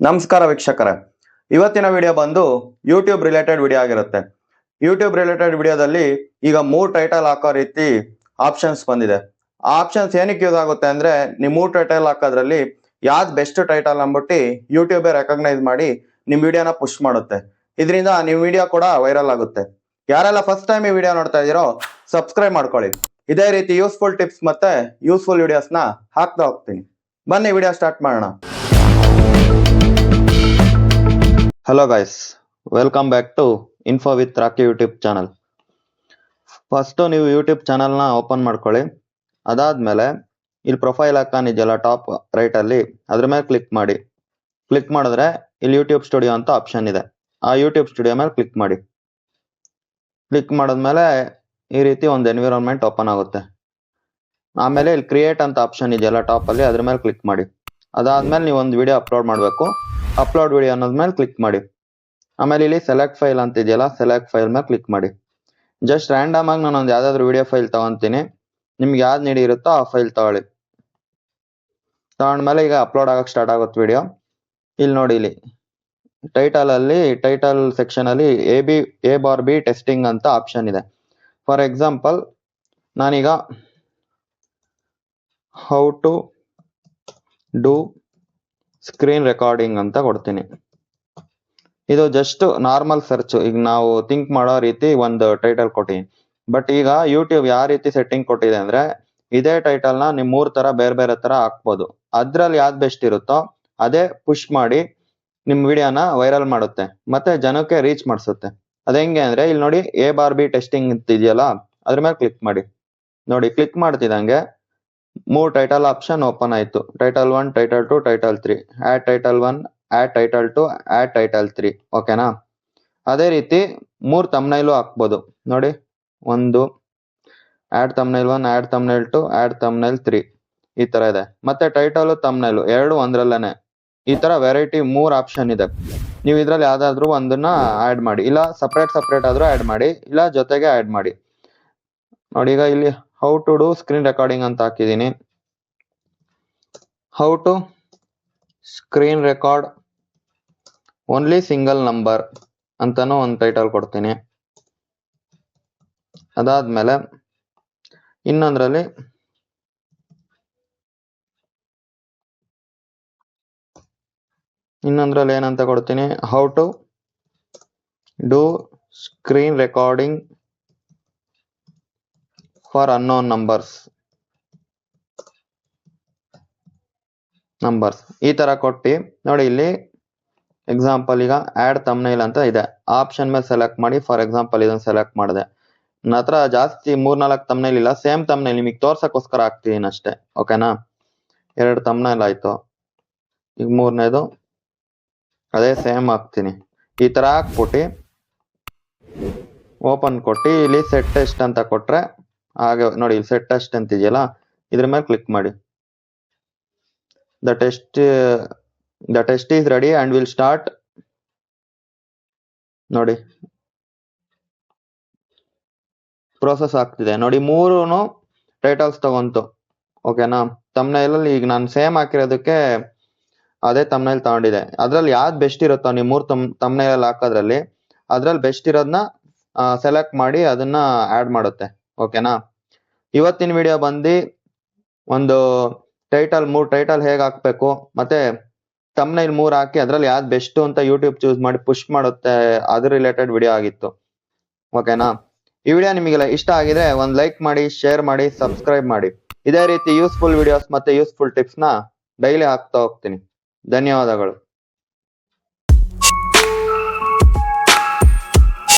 ನಮಸ್ಕಾರ ವೀಕ್ಷಕರೇ, ಇವತ್ತಿನ ವಿಡಿಯೋ ಬಂದು ಯೂಟ್ಯೂಬ್ ರಿಲೇಟೆಡ್ ವಿಡಿಯೋ ಆಗಿರುತ್ತೆ. ಯೂಟ್ಯೂಬ್ ರಿಲೇಟೆಡ್ ವಿಡಿಯೋದಲ್ಲಿ ಈಗ 3 ಟೈಟಲ್ ಹಾಕೋ ರೀತಿ ಆಪ್ಷನ್ಸ್ ಬಂದಿದೆ. ಆ ಆಪ್ಷನ್ಸ್ ಏನಕ್ಕೆ ಯೂಸ್ ಆಗುತ್ತೆ ಅಂದ್ರೆ, ನೀವು 3 ಟೈಟಲ್ ಹಾಕೋದ್ರಲ್ಲಿ ಯಾವ್ದು ಬೆಸ್ಟ್ ಟೈಟಲ್ ಅಂದ್ಬಿಟ್ಟು ಯೂಟ್ಯೂಬ್ ರೆಕಗ್ನೈಸ್ ಮಾಡಿ ನಿಮ್ ವಿಡಿಯೋನ ಪುಷ್ ಮಾಡುತ್ತೆ. ಇದರಿಂದ ನಿಮ್ ವಿಡಿಯೋ ಕೂಡ ವೈರಲ್ ಆಗುತ್ತೆ. ಯಾರೆಲ್ಲ ಫಸ್ಟ್ ಟೈಮ್ ಈ ವಿಡಿಯೋ ನೋಡ್ತಾ ಇದೀರೋ ಸಬ್ಸ್ಕ್ರೈಬ್ ಮಾಡ್ಕೊಳ್ಳಿ. ಇದೇ ರೀತಿ ಯೂಸ್ಫುಲ್ ಟಿಪ್ಸ್ ಮತ್ತೆ ಯೂಸ್ಫುಲ್ ವಿಡಿಯೋಸ್ನ ಹಾಕ್ತಾ ಹೋಗ್ತೀನಿ. ಬನ್ನಿ ವಿಡಿಯೋ ಸ್ಟಾರ್ಟ್ ಮಾಡೋಣ. Hello guys, welcome back to info with Rocky YouTube channel. First ನೀವು ಯೂಟ್ಯೂಬ್ ಚಾನಲ್ನ ಓಪನ್ ಮಾಡ್ಕೊಳ್ಳಿ. ಅದಾದ್ಮೇಲೆ ಇಲ್ಲಿ ಪ್ರೊಫೈಲ್ ಐಕಾನ್ ಇದೆಯಲ್ಲ ಟಾಪ್ ರೈಟ್ ಅಲ್ಲಿ, ಅದ್ರ ಮೇಲೆ ಕ್ಲಿಕ್ ಮಾಡಿ. ಕ್ಲಿಕ್ ಮಾಡಿದ್ರೆ ಇಲ್ಲಿ ಯೂಟ್ಯೂಬ್ ಸ್ಟುಡಿಯೋ ಅಂತ ಆಪ್ಷನ್ ಇದೆ. ಆ ಯೂಟ್ಯೂಬ್ ಸ್ಟುಡಿಯೋ ಮೇಲೆ ಕ್ಲಿಕ್ ಮಾಡಿ. ಕ್ಲಿಕ್ ಮಾಡಿದ್ಮೇಲೆ ಈ ರೀತಿ ಒಂದು ಎನ್ವಿರಾನ್ಮೆಂಟ್ ಓಪನ್ ಆಗುತ್ತೆ. ಆಮೇಲೆ ಇಲ್ಲಿ ಕ್ರಿಯೇಟ್ ಅಂತ ಆಪ್ಷನ್ ಇದೆಯಲ್ಲ ಟಾಪ್ ಅಲ್ಲಿ, ಅದ್ರ ಮೇಲೆ ಕ್ಲಿಕ್ ಮಾಡಿ. ಅದಾದ್ಮೇಲೆ ನೀವು ಒಂದು ವಿಡಿಯೋ ಅಪ್ಲೋಡ್ ಮಾಡಬೇಕು. ಅಪ್ಲೋಡ್ ವಿಡಿಯೋ ಅನ್ನೋದ್ಮೇಲೆ ಕ್ಲಿಕ್ ಮಾಡಿ. ಆಮೇಲೆ ಇಲ್ಲಿ ಸೆಲೆಕ್ಟ್ ಫೈಲ್ ಅಂತ ಇದೆಯಲ್ಲ, ಸೆಲೆಕ್ಟ್ ಫೈಲ್ ಮೇಲೆ ಕ್ಲಿಕ್ ಮಾಡಿ. ಜಸ್ಟ್ ರ್ಯಾಂಡಮ್ ಆಗಿ ನಾನು ಒಂದು ಯಾವ್ದಾದ್ರು ವಿಡಿಯೋ ಫೈಲ್ ತಗೊಂತೀನಿ. ನಿಮ್ಗೆ ಯಾವ್ದು ನೀಡಿ ಇರುತ್ತೋ ಆ ಫೈಲ್ ತಗೊಳ್ಳಿ. ತಗೊಂಡ್ಮೇಲೆ ಈಗ ಅಪ್ಲೋಡ್ ಆಗಕ್ಕೆ ಸ್ಟಾರ್ಟ್ ಆಗುತ್ತೆ ವಿಡಿಯೋ. ಇಲ್ಲಿ ನೋಡಿ, ಇಲ್ಲಿ ಟೈಟಲ್ ಅಲ್ಲಿ, ಟೈಟಲ್ ಸೆಕ್ಷನ್ ಅಲ್ಲಿ A/B ಟೆಸ್ಟಿಂಗ್ ಅಂತ ಆಪ್ಷನ್ ಇದೆ. ಫಾರ್ ಎಕ್ಸಾಂಪಲ್ ನಾನೀಗ how to do screen recording ಅಂತ ಕೊಡ್ತೀನಿ. ಇದು ಜಸ್ಟ್ ನಾರ್ಮಲ್ ಸರ್ಚ್, ಈಗ ನಾವು ಥಿಂಕ್ ಮಾಡೋ ರೀತಿ ಒಂದು ಟೈಟಲ್ ಕೊಟ್ಟಿನಿ. ಬಟ್ ಈಗ ಯೂಟ್ಯೂಬ್ ಯಾವ ರೀತಿ ಸೆಟ್ಟಿಂಗ್ ಕೊಟ್ಟಿದೆ ಅಂದ್ರೆ, ಇದೇ ಟೈಟಲ್ ನ ನಿಮ್ 3 ತರ ಬೇರೆ ಬೇರೆ ತರ ಹಾಕ್ಬೋದು. ಅದ್ರಲ್ಲಿ ಯಾವ್ದು ಬೆಸ್ಟ್ ಇರುತ್ತೋ ಅದೇ ಪುಷ್ ಮಾಡಿ ನಿಮ್ ವಿಡಿಯೋನ ವೈರಲ್ ಮಾಡುತ್ತೆ, ಮತ್ತೆ ಜನಕ್ಕೆ ರೀಚ್ ಮಾಡಿಸುತ್ತೆ. ಅದ ಹೆಂಗೆ ಅಂದ್ರೆ, ಇಲ್ಲಿ ನೋಡಿ A/B ಟೆಸ್ಟಿಂಗ್ ಅಂತ ಇದೆಯಲ್ಲ, ಅದ್ರ ಮೇಲೆ ಕ್ಲಿಕ್ ಮಾಡಿ. ನೋಡಿ, ಕ್ಲಿಕ್ ಮಾಡ್ತಿದಂಗೆ 3 ಟೈಟಲ್ ಆಪ್ಷನ್ ಓಪನ್ ಆಯ್ತು. Title 1, title 2, title 3. Add title 1, add title 2, add title 3. ಓಕೆನಾ? ಅದೇ ರೀತಿ 3 ತಮ್ನೈಲು ಹಾಕ್ಬೋದು. ನೋಡಿ, 1 add thumbnail 1, add thumbnail 2, add thumbnail 3. ಈ ತರ ಇದೆ. ಮತ್ತೆ ಟೈಟಲ್ ತಮ್ನೈಲು 2 ಒಂದ್ರಲ್ಲೇನೆ. ಈ ತರ ವೆರೈಟಿ 3 ಆಪ್ಷನ್ ಇದೆ. ನೀವು ಇದ್ರಲ್ಲಿ ಯಾವ್ದಾದ್ರು ಒಂದನ್ನ ಆಡ್ ಮಾಡಿ, ಇಲ್ಲ ಸಪ್ರೇಟ್ ಆದ್ರೂ ಆಡ್ ಮಾಡಿ, ಇಲ್ಲ ಜೊತೆಗೆ ಆಡ್ ಮಾಡಿ. ನೋಡಿ, ಈಗ ಇಲ್ಲಿ how to do screen recording ಅಂತ ಹಾಕಿದೀನಿ. How to screen record only single number ಅಂತಾನು ಒಂದು ಟೈಟಲ್ ಕೊಡ್ತೀನಿ. ಅದಾದ್ಮೇಲೆ ಇನ್ನೊಂದ್ರಲ್ಲಿ ಏನಂತ ಕೊಡ್ತೀನಿ, how to do screen recording for unknown numbers. ಈ ತರ ಕೊಟ್ಟಿ ನೋಡಿ, ಇಲ್ಲಿ ಎಕ್ಸಾಂಪಲ್ ಈಗ ಆಡ್ ತಮ್ನೈಲ್ ಅಂತ ಇದೆ. ಆಪ್ಷನ್ ಮೇಲೆ ಸೆಲೆಕ್ಟ್ ಮಾಡಿ. ಫಾರ್ ಎಕ್ಸಾಂಪಲ್ ಇದನ್ನ ಸೆಲೆಕ್ಟ್ ಮಾಡಿದೆ. ನನ್ನ ಹತ್ರ ಜಾಸ್ತಿ 3-4 ತಮ್ನೈಲ್ ಇಲ್ಲ, ಸೇಮ್ ತಮ್ನೈಲ್ ನಿಮಗೆ ತೋರ್ಸಕ್ಕೋಸ್ಕರ ಹಾಕ್ತಿದೀನಿ ಅಷ್ಟೇ. ಓಕೆನಾ? 2 ತಮ್ನೈಲ್ ಆಯ್ತು. ಈಗ 3ನೇದು ಅದೇ ಸೇಮ್ ಹಾಕ್ತೀನಿ. ಈ ತರ ಹಾಕ್ಬಿಟ್ಟು ಓಪನ್ ಕೊಟ್ಟು ಇಲ್ಲಿ ಸೆಟ್ ಟೆಸ್ಟ್ ಅಂತ ಕೊಟ್ರೆ, ಹಾಗೆ ನೋಡಿ ಇಲ್ಲಿ ಸೆಟ್ ಟೆಸ್ಟ್ ಅಂತ ಇದೆಯಲ್ಲ, ಇದ್ರ ಮೇಲೆ ಕ್ಲಿಕ್ ಮಾಡಿ. The test is ready and will start. ನೋಡಿ, ಪ್ರೋಸೆಸ್ ಆಗ್ತಿದೆ. ನೋಡಿ, 3 ಟೈಟಲ್ಸ್ ತಗೊಂತು. ಓಕೆನಾ? ತಮ್ನೈಲ್ ಅಲ್ಲಿ ಈಗ ನಾನು ಸೇಮ್ ಹಾಕಿರೋದಕ್ಕೆ ಅದೇ ತಮ್ನೈಲ್ ತಗೊಂಡಿದೆ. ಅದ್ರಲ್ಲಿ ಯಾವ್ದು ಬೆಸ್ಟ್ ಇರುತ್ತೋ, ನೀವು 3 ತಮ್ನೈಲ್ ಅಲ್ಲಿ ಹಾಕೋದ್ರಲ್ಲಿ ಅದ್ರಲ್ಲಿ ಬೆಸ್ಟ್ ಇರೋದನ್ನ ಸೆಲೆಕ್ಟ್ ಮಾಡಿ ಅದನ್ನ ಆಡ್ ಮಾಡುತ್ತೆ. ಓಕೆನಾ? ಇವತ್ತಿನ ವಿಡಿಯೋ ಬಂದು ಒಂದು ಟೈಟಲ್ 3 ಟೈಟಲ್ ಹೇಗೆ ಹಾಕ್ಬೇಕು, ಮತ್ತೆ ತಮ್ನೈಲ್ 3 ಹಾಕಿ ಅದ್ರಲ್ಲಿ ಯಾವ್ದು ಬೆಸ್ಟ್ ಅಂತ ಯೂಟ್ಯೂಬ್ ಚೂಸ್ ಮಾಡಿ ಪುಷ್ ಮಾಡುತ್ತೆ, ಅದ್ರ ರಿಲೇಟೆಡ್ ವಿಡಿಯೋ ಆಗಿತ್ತು. ಓಕೆನಾ? ಈ ವಿಡಿಯೋ ನಿಮಗೆಲ್ಲ ಇಷ್ಟ ಆಗಿದ್ರೆ ಒಂದು ಲೈಕ್ ಮಾಡಿ, ಶೇರ್ ಮಾಡಿ, ಸಬ್ಸ್ಕ್ರೈಬ್ ಮಾಡಿ. ಇದೇ ರೀತಿ ಯೂಸ್ಫುಲ್ ವಿಡಿಯೋಸ್ ಮತ್ತೆ ಯೂಸ್ಫುಲ್ ಟಿಪ್ಸ್ ನ ಡೈಲಿ ಹಾಕ್ತಾ ಹೋಗ್ತೀನಿ. ಧನ್ಯವಾದಗಳು.